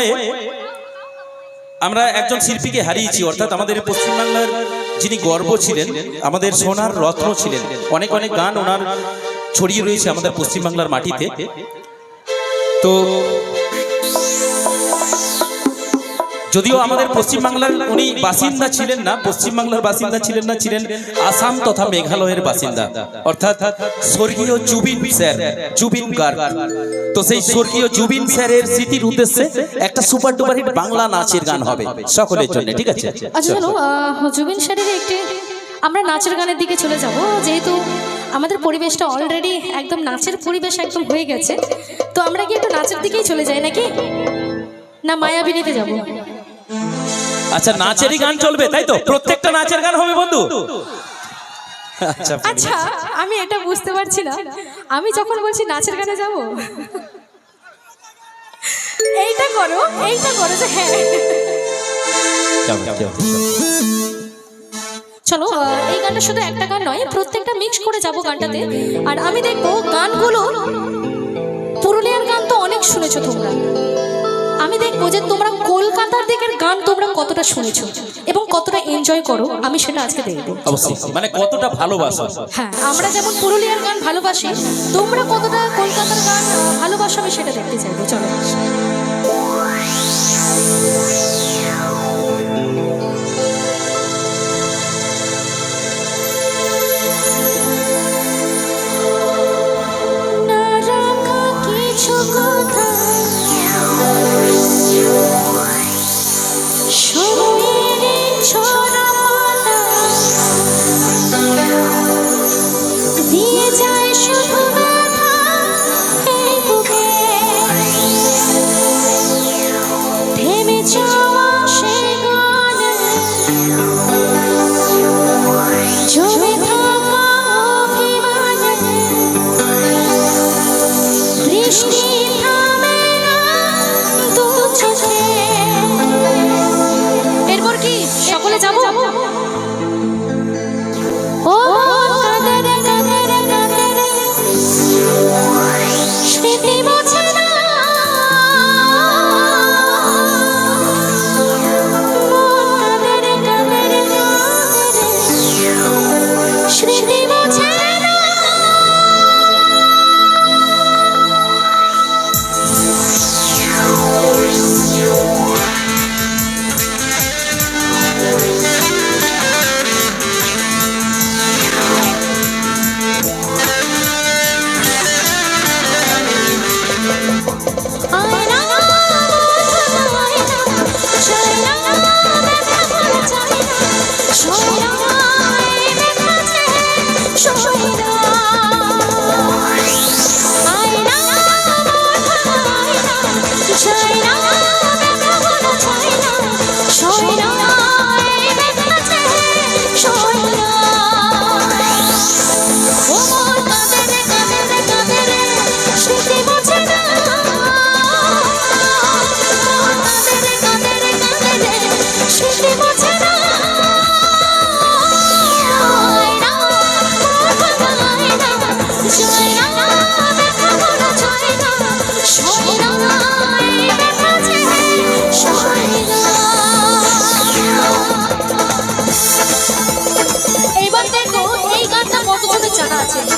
সময়ে আমরা একজন শিল্পীকে হারিয়েছি, অর্থাৎ আমাদের পশ্চিমবাংলার যিনি গর্ব ছিলেন, আমাদের সোনার রত্ন ছিলেন। অনেক অনেক গান ওনার ছড়িয়ে রয়েছে আমাদের পশ্চিমবাংলার মাটিতে। তো যদিও আমাদের পশ্চিমবাংলার উনি বাসিন্দা ছিলেন না, পশ্চিমবাংলার বাসিন্দা ছিলেন না, ছিলেন আসাম তথা মেঘালয়ের বাসিন্দা, অর্থাৎ স্বর্গীয় জুবিন স্যার, জুবিন গার্গ। তো সেই স্বর্গীয় জুবিন স্যারের স্মৃতির উদ্দেশ্যে একটা সুপার ডুপার হিট বাংলা নাচের গান হবে সকলের জন্য, ঠিক আছে? আচ্ছা চলো, জুবিন স্যারের একটি আমরা নাচের গানের দিকে চলে যাব, যেহেতু আমাদের পরিবেশটা অলরেডি একদম নাচের পরিবেশ একদম হয়ে গেছে। তো আমরা কি একটু নাচের দিকেই চলে যাই নাকি, না মায়াবিনীতে যাব? আচ্ছা, নাচেরই গান চলবে তাই তো? প্রত্যেকটা নাচের গান হবে বন্ধু? আচ্ছা, আমি এটা বুঝতে পারছি না, আমি যখন বলছি নাচের গানে যাব, এইটা করো যে হ্যাঁ। চলো, এই গানটা শুধু একটা গান নয়, প্রত্যেকটা মিক্স করে যাব গানটাতে। আর আমি দেখবো গানগুলো, পুরুলিয়ার গান তো অনেক শুনেছো তোমরা, আমি দেখবো যে তোমরা কলকাতার দিকের গান তোমরা কতটা শুনেছো এবং কতটা এনজয় করো, আমি সেটা আজকে দেখবো। অবশ্যই, মানে কতটা ভালোবাসো। হ্যাঁ, আমরা যেমন পুরুলিয়ার গান ভালোবাসি, তোমরা কতটা কলকাতার গান ভালোবাসো, আমি সেটা দেখতে চাইবো। চলো।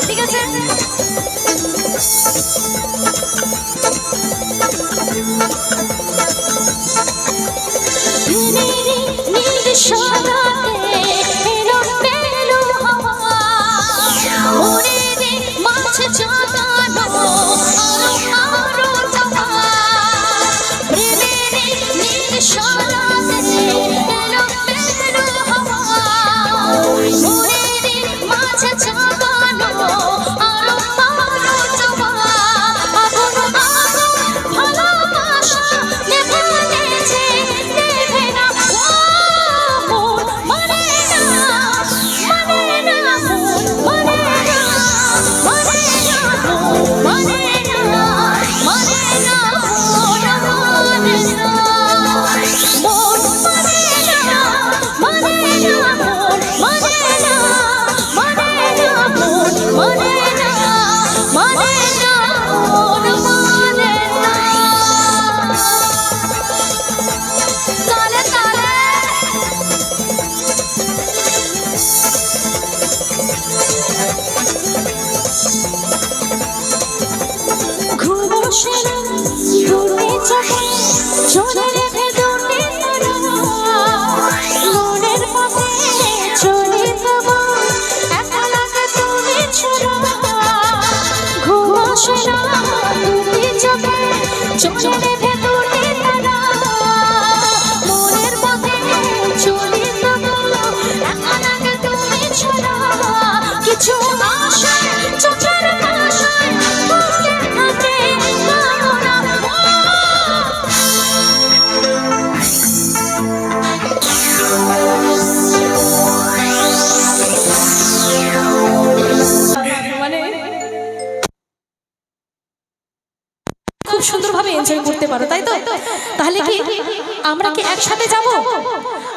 ঠিক আছে, এনজয় করতে পারো, তাই তো? তাহলে কি আমরা কি একসাথে যাব?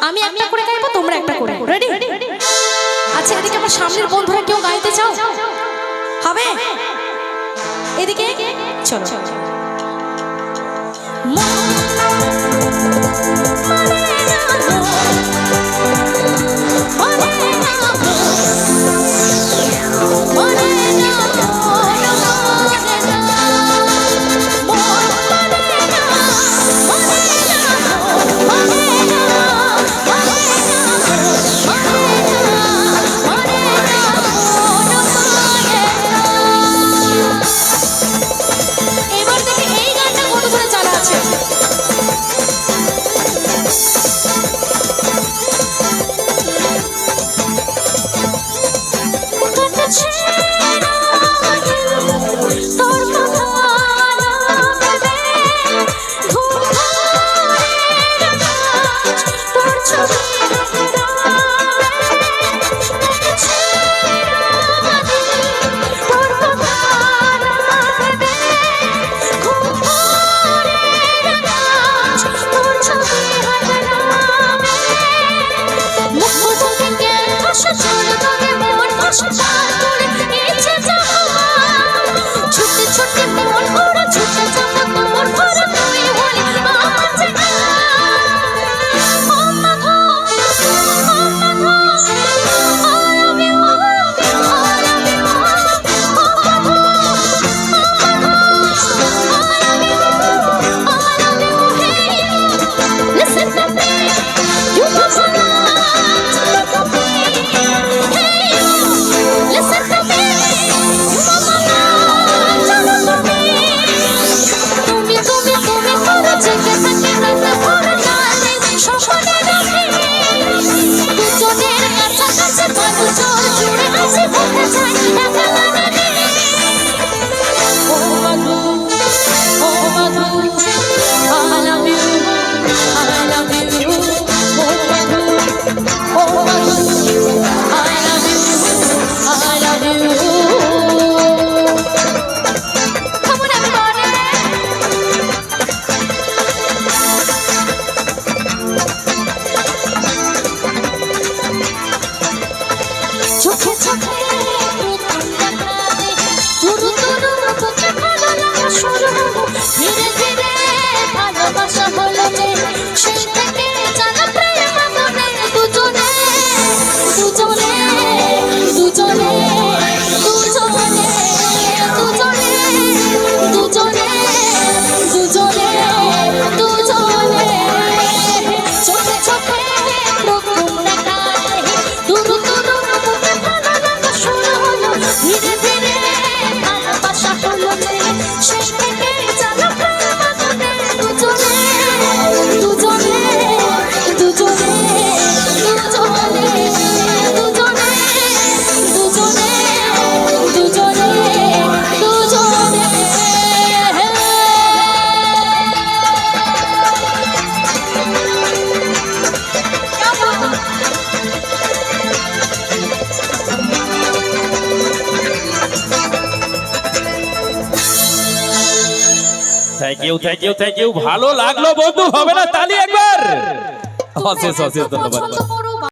আমি একটা করে গাইবো, তোমরা একটা করে, রেডি? আচ্ছা, এদিকে আমার সামনের বন্ধুরা কেউ গাইতে চাও? হবে? এদিকে চলো। এবার দেখে এই গানটা কত ধরে চালা আছে। থ্যাংক ইউ ভালো লাগলো বন্ধু, হবে না তালি একবার? অশেষ অশেষ ধন্যবাদ।